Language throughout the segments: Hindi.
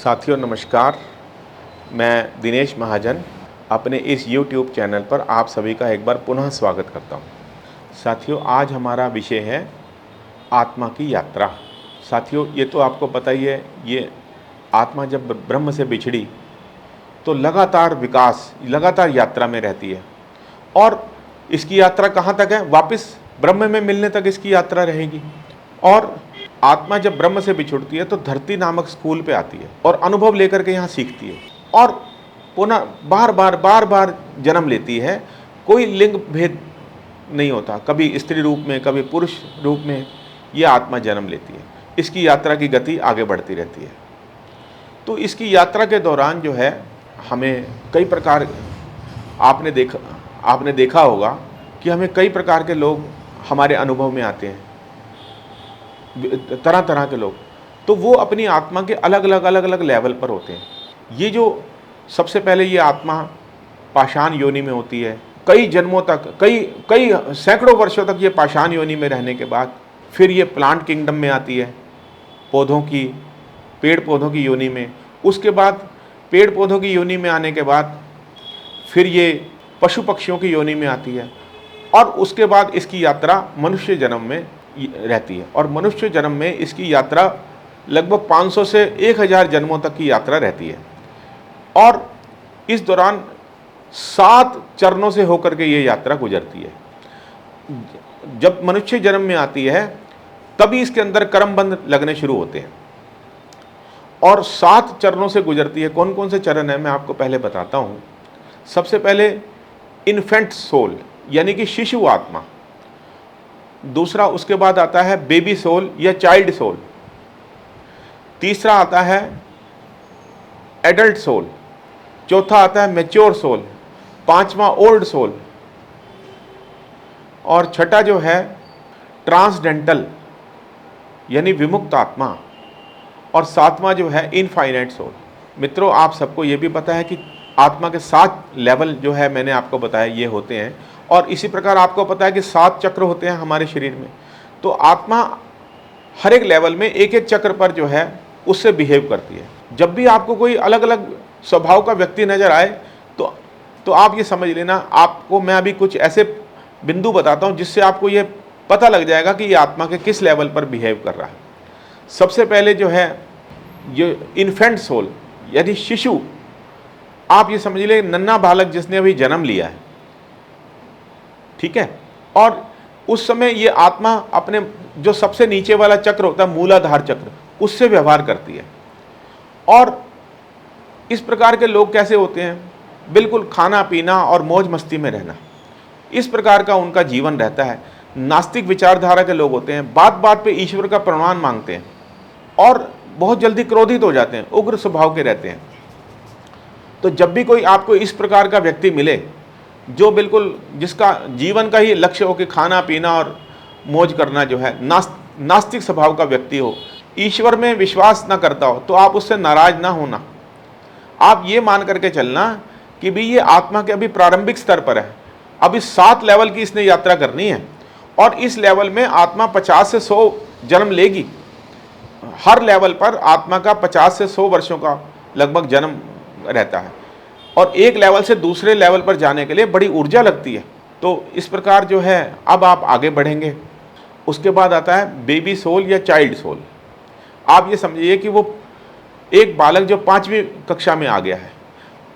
साथियों नमस्कार, मैं दिनेश महाजन अपने इस YouTube चैनल पर आप सभी का एक बार पुनः स्वागत करता हूँ। साथियों, आज हमारा विषय है आत्मा की यात्रा। साथियों, ये तो आपको पता ही है, ये आत्मा जब ब्रह्म से बिछड़ी तो लगातार विकास, लगातार यात्रा में रहती है। और इसकी यात्रा कहाँ तक है? वापस ब्रह्म में मिलने तक इसकी यात्रा रहेगी। और आत्मा जब ब्रह्म से बिछुड़ती है तो धरती नामक स्कूल पे आती है और अनुभव लेकर के यहाँ सीखती है और पुनः बार बार जन्म लेती है। कोई लिंग भेद नहीं होता, कभी स्त्री रूप में, कभी पुरुष रूप में ये आत्मा जन्म लेती है। इसकी यात्रा की गति आगे बढ़ती रहती है। तो इसकी यात्रा के दौरान जो है हमें कई प्रकार, आपने देखा होगा कि हमें कई प्रकार के लोग हमारे अनुभव में आते हैं, तरह तरह के लोग। तो वो अपनी आत्मा के अलग अलग लेवल पर होते हैं। ये जो सबसे पहले ये आत्मा पाषाण योनि में होती है, कई जन्मों तक, कई सैकड़ों वर्षों तक ये पाषाण योनि में रहने के बाद फिर ये प्लांट किंगडम में आती है, पेड़ पौधों की योनि में। उसके बाद पेड़ पौधों की योनि में आने के बाद फिर ये पशु पक्षियों की योनि में आती है और उसके बाद इसकी यात्रा मनुष्य जन्म में रहती है। और मनुष्य जन्म में इसकी यात्रा लगभग 500 से 1000 जन्मों तक की यात्रा रहती है। और इस दौरान 7 चरणों से होकर के ये यात्रा गुजरती है। जब मनुष्य जन्म में आती है तभी इसके अंदर कर्मबंध लगने शुरू होते हैं और 7 चरणों से गुजरती है। कौन कौन से चरण है मैं आपको पहले बताता हूँ। सबसे पहले इन्फेंट सोल यानी कि शिशु आत्मा। दूसरा उसके बाद आता है बेबी सोल या चाइल्ड सोल। तीसरा आता है एडल्ट सोल। चौथा आता है मैच्योर सोल। पांचवा ओल्ड सोल। और छठा जो है ट्रांसडेंटल यानी विमुक्त आत्मा। और सातवां जो है इनफाइनाइट सोल। मित्रों, आप सबको ये भी पता है कि आत्मा के 7 लेवल जो है मैंने आपको बताया ये होते हैं। और इसी प्रकार आपको पता है कि 7 चक्र होते हैं हमारे शरीर में। तो आत्मा हर एक लेवल में एक एक चक्र पर जो है उससे बिहेव करती है। जब भी आपको कोई अलग अलग स्वभाव का व्यक्ति नजर आए तो आप ये समझ लेना, आपको मैं अभी कुछ ऐसे बिंदु बताता हूँ जिससे आपको ये पता लग जाएगा कि ये आत्मा के किस लेवल पर बिहेव कर रहा है। सबसे पहले जो है ये इन्फेंट सोल यानी शिशु, आप ये समझ ले नन्हा बालक जिसने अभी जन्म लिया है, ठीक है। और उस समय ये आत्मा अपने जो सबसे नीचे वाला चक्र होता है मूलाधार चक्र, उससे व्यवहार करती है। और इस प्रकार के लोग कैसे होते हैं? बिल्कुल खाना पीना और मौज मस्ती में रहना, इस प्रकार का उनका जीवन रहता है। नास्तिक विचारधारा के लोग होते हैं, बात बात पे ईश्वर का प्रमाण मांगते हैं और बहुत जल्दी क्रोधित हो जाते हैं, उग्र स्वभाव के रहते हैं। तो जब भी कोई आपको इस प्रकार का व्यक्ति मिले जो बिल्कुल जिसका जीवन का ही लक्ष्य हो कि खाना पीना और मौज करना, जो है नास्तिक स्वभाव का व्यक्ति हो, ईश्वर में विश्वास ना करता हो, तो आप उससे नाराज ना होना। आप ये मान करके चलना कि भाई ये आत्मा के अभी प्रारंभिक स्तर पर है, अभी 7 लेवल की इसने यात्रा करनी है और इस लेवल में आत्मा 50 से 100 जन्म लेगी। हर लेवल पर आत्मा का 50 से 100 वर्षों का लगभग जन्म रहता है और एक लेवल से दूसरे लेवल पर जाने के लिए बड़ी ऊर्जा लगती है। तो इस प्रकार जो है अब आप आगे बढ़ेंगे। उसके बाद आता है बेबी सोल या चाइल्ड सोल। आप ये समझिए कि वो एक बालक जो 5वीं कक्षा में आ गया है।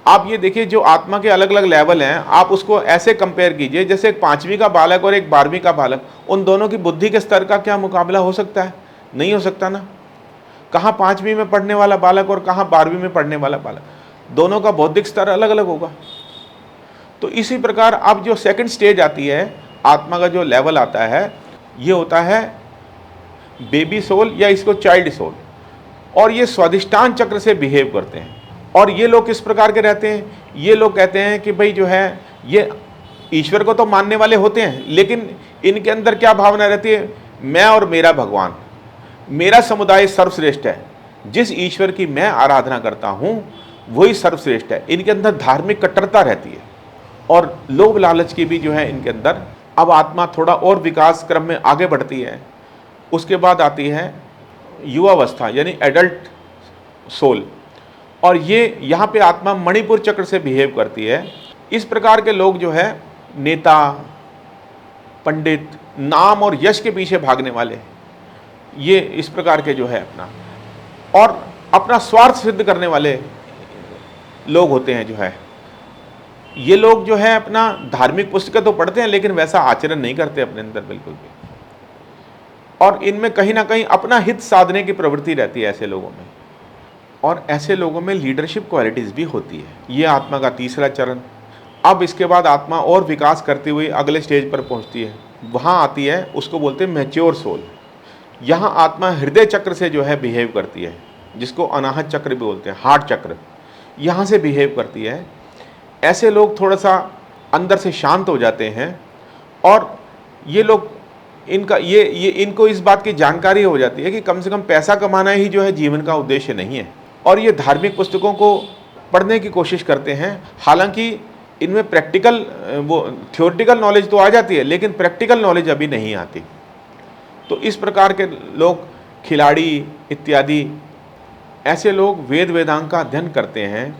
आप ये देखिए जो आत्मा के अलग अलग लेवल हैं, आप उसको ऐसे कंपेयर कीजिए जैसे एक 5वीं का बालक और एक 12वीं का बालक, उन दोनों की बुद्धि के स्तर का क्या मुकाबला हो सकता है? नहीं हो सकता ना। कहाँ 5वीं में पढ़ने वाला बालक और कहाँ 12वीं में पढ़ने वाला बालक, दोनों का बौद्धिक स्तर अलग अलग होगा। तो इसी प्रकार अब जो सेकंड स्टेज आती है, आत्मा का जो लेवल आता है, ये होता है बेबी सोल या इसको चाइल्ड सोल। और ये स्वादिष्टान चक्र से बिहेव करते हैं। और ये लोग किस प्रकार के रहते हैं? ये लोग कहते हैं कि भाई जो है ये ईश्वर को तो मानने वाले होते हैं, लेकिन इनके अंदर क्या भावना रहती है? मैं और मेरा भगवान, मेरा समुदाय सर्वश्रेष्ठ है। जिस ईश्वर की मैं आराधना करता हूँ वही सर्वश्रेष्ठ है। इनके अंदर धार्मिक कट्टरता रहती है और लोभ लालच की भी जो है इनके अंदर। अब आत्मा थोड़ा और विकास क्रम में आगे बढ़ती है। उसके बाद आती है युवावस्था यानी एडल्ट सोल। और ये यहाँ पे आत्मा मणिपुर चक्र से बिहेव करती है। इस प्रकार के लोग जो है नेता, पंडित, नाम और यश के पीछे भागने वाले, ये इस प्रकार के जो है और अपना स्वार्थ सिद्ध करने वाले लोग होते हैं जो है। ये लोग जो है अपना धार्मिक पुस्तकें तो पढ़ते हैं लेकिन वैसा आचरण नहीं करते अपने अंदर बिल्कुल भी, और इनमें कहीं ना कहीं अपना हित साधने की प्रवृत्ति रहती है ऐसे लोगों में। और ऐसे लोगों में लीडरशिप क्वालिटीज़ भी होती है। ये आत्मा का तीसरा चरण। अब इसके बाद आत्मा और विकास करती हुई अगले स्टेज पर पहुंचती है, वहाँ आती है, उसको बोलते हैं मैच्योर सोल। यहाँ आत्मा हृदय चक्र से जो है बिहेव करती है, जिसको अनाहत चक्र भी बोलते हैं, हार्ट चक्र, यहाँ से बिहेव करती है। ऐसे लोग थोड़ा सा अंदर से शांत हो जाते हैं और ये लोग इनको इस बात की जानकारी हो जाती है कि कम से कम पैसा कमाना ही जो है जीवन का उद्देश्य नहीं है, और ये धार्मिक पुस्तकों को पढ़ने की कोशिश करते हैं। हालांकि इनमें प्रैक्टिकल थ्योरेटिकल नॉलेज तो आ जाती है लेकिन प्रैक्टिकल नॉलेज अभी नहीं आती। तो इस प्रकार के लोग, खिलाड़ी इत्यादि, ऐसे लोग वेद वेदांग का अध्ययन करते हैं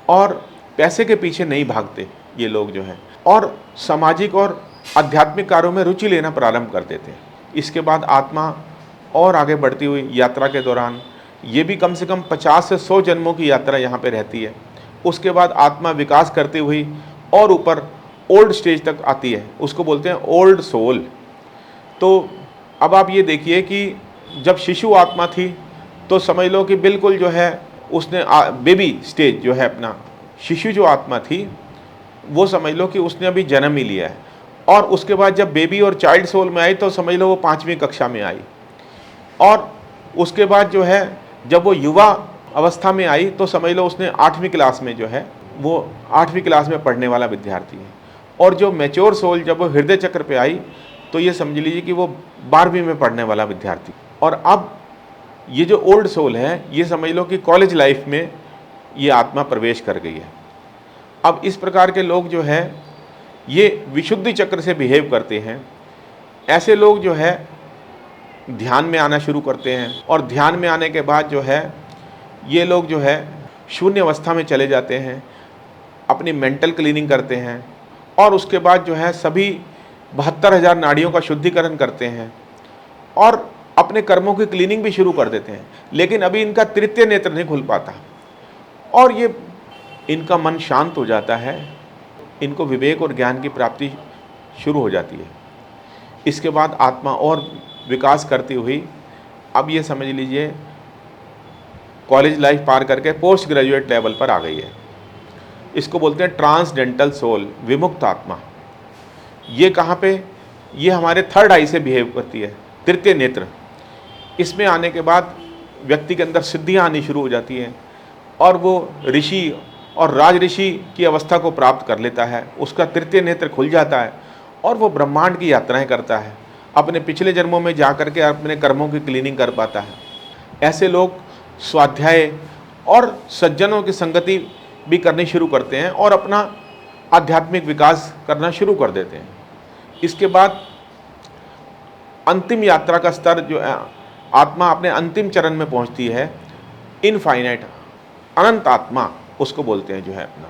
और पैसे के पीछे नहीं भागते ये लोग जो हैं, और सामाजिक और आध्यात्मिक कार्यों में रुचि लेना प्रारंभ कर देते हैं। इसके बाद आत्मा और आगे बढ़ती हुई यात्रा के दौरान, ये भी कम से कम 50 से 100 जन्मों की यात्रा यहाँ पे रहती है। उसके बाद आत्मा विकास करती हुई और ऊपर ओल्ड स्टेज तक आती है, उसको बोलते हैं ओल्ड सोल। तो अब आप ये देखिए कि जब शिशु आत्मा थी तो समझ लो कि बिल्कुल जो है उसने बेबी स्टेज जो है शिशु जो आत्मा थी वो समझ लो कि उसने अभी जन्म ही लिया है, और उसके बाद जब बेबी और चाइल्ड सोल में आई तो समझ लो वो 5वीं कक्षा में आई, और उसके बाद जो है जब वो युवा अवस्था में आई तो समझ लो उसने 8वीं क्लास में जो है वो 8वीं क्लास में पढ़ने वाला विद्यार्थी है। और जो मैच्योर सोल जब वो हृदय चक्र पे आई तो ये समझ लीजिए कि वो 12वीं में पढ़ने वाला विद्यार्थी। और अब ये जो ओल्ड सोल है ये समझ लो कि कॉलेज लाइफ में ये आत्मा प्रवेश कर गई है। अब इस प्रकार के लोग जो है ये विशुद्धि चक्र से बिहेव करते हैं। ऐसे लोग जो है ध्यान में आना शुरू करते हैं, और ध्यान में आने के बाद जो है ये लोग जो है शून्य अवस्था में चले जाते हैं, अपनी मेंटल क्लीनिंग करते हैं, और उसके बाद जो है सभी 72,000 नाड़ियों का शुद्धिकरण करते हैं और अपने कर्मों की क्लीनिंग भी शुरू कर देते हैं। लेकिन अभी इनका तृतीय नेत्र नहीं खुल पाता और ये इनका मन शांत हो जाता है, इनको विवेक और ज्ञान की प्राप्ति शुरू हो जाती है। इसके बाद आत्मा और विकास करती हुई अब ये समझ लीजिए कॉलेज लाइफ पार करके पोस्ट ग्रेजुएट लेवल पर आ गई है। इसको बोलते हैं ट्रांसडेंटल सोल, विमुक्त आत्मा। ये कहाँ पे? ये हमारे थर्ड आई से बिहेव करती है, तृतीय नेत्र। इसमें आने के बाद व्यक्ति के अंदर सिद्धियाँ आनी शुरू हो जाती हैं और वो ऋषि और राज ऋषि की अवस्था को प्राप्त कर लेता है। उसका तृतीय नेत्र खुल जाता है और वो ब्रह्मांड की यात्राएं करता है, अपने पिछले जन्मों में जा करके अपने कर्मों की क्लीनिंग कर पाता है। ऐसे लोग स्वाध्याय और सज्जनों की संगति भी करनी शुरू करते हैं और अपना आध्यात्मिक विकास करना शुरू कर देते हैं। इसके बाद अंतिम यात्रा का स्तर जो आत्मा अपने अंतिम चरण में पहुंचती है, इनफाइनाइट, अनंत आत्मा उसको बोलते हैं जो है अपना।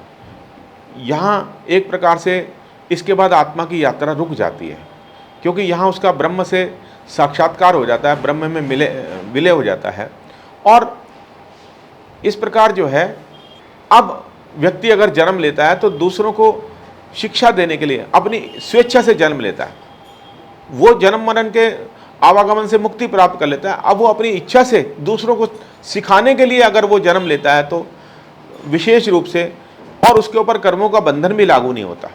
यहाँ एक प्रकार से इसके बाद आत्मा की यात्रा रुक जाती है, क्योंकि यहाँ उसका ब्रह्म से साक्षात्कार हो जाता है, ब्रह्म में विलय हो जाता है। और इस प्रकार जो है अब व्यक्ति अगर जन्म लेता है तो दूसरों को शिक्षा देने के लिए अपनी स्वेच्छा से जन्म लेता है। वो जन्म मरण के आवागमन से मुक्ति प्राप्त कर लेता है। अब वो अपनी इच्छा से दूसरों को सिखाने के लिए अगर वो जन्म लेता है तो विशेष रूप से, और उसके ऊपर कर्मों का बंधन भी लागू नहीं होता।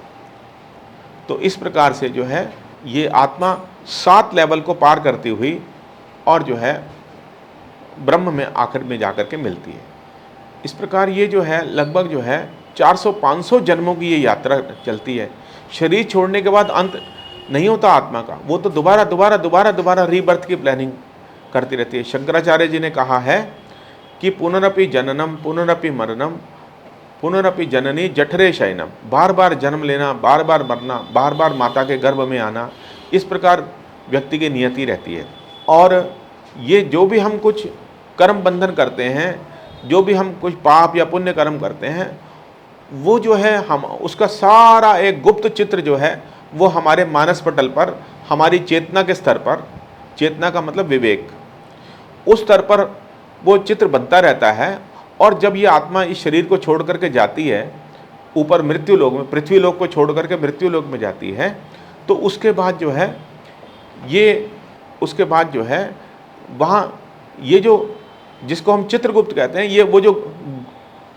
तो इस प्रकार से जो है ये आत्मा 7 लेवल को पार करती हुई और जो है ब्रह्म में आखिर में जाकर के मिलती है। इस प्रकार ये जो है लगभग जो है 400-500 जन्मों की ये यात्रा चलती है। शरीर छोड़ने के बाद अंत नहीं होता आत्मा का, वो तो दोबारा रीबर्थ की प्लानिंग करती रहती है। शंकराचार्य जी ने कहा है कि पुनरपि जननम पुनरपि मरणम पुनरपि जननी जठरे शयनम, बार बार जन्म लेना, बार बार मरना, बार बार माता के गर्भ में आना, इस प्रकार व्यक्ति की नियति रहती है। और ये जो भी हम कुछ कर्म बंधन करते हैं जो भी हम कुछ पाप या पुण्य कर्म करते हैं, वो जो है हम उसका सारा एक गुप्त चित्र जो है वो हमारे मानस पटल पर, हमारी चेतना के स्तर पर, चेतना का मतलब विवेक, उस स्तर पर वो चित्र बनता रहता है। और जब ये आत्मा इस शरीर को छोड़ करके जाती है ऊपर मृत्यु लोक में, पृथ्वी लोक को छोड़ करके मृत्यु लोक में जाती है, तो उसके बाद जो है उसके बाद जो है वहाँ ये जो जिसको हम चित्रगुप्त कहते हैं, ये वो जो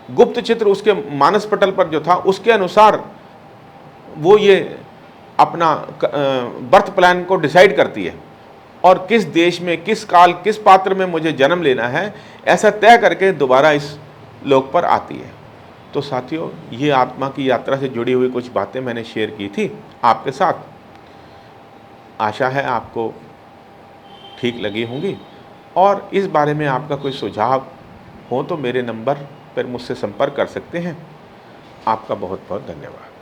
गुप्त चित्र उसके मानस पटल पर जो था उसके अनुसार वो ये अपना बर्थ प्लान को डिसाइड करती है और किस देश में, किस काल, किस पात्र में मुझे जन्म लेना है, ऐसा तय करके दोबारा इस लोक पर आती है। तो साथियों, ये आत्मा की यात्रा से जुड़ी हुई कुछ बातें मैंने शेयर की थी आपके साथ। आशा है आपको ठीक लगी होंगी, और इस बारे में आपका कोई सुझाव हो तो मेरे नंबर पर मुझसे संपर्क कर सकते हैं। आपका बहुत बहुत धन्यवाद।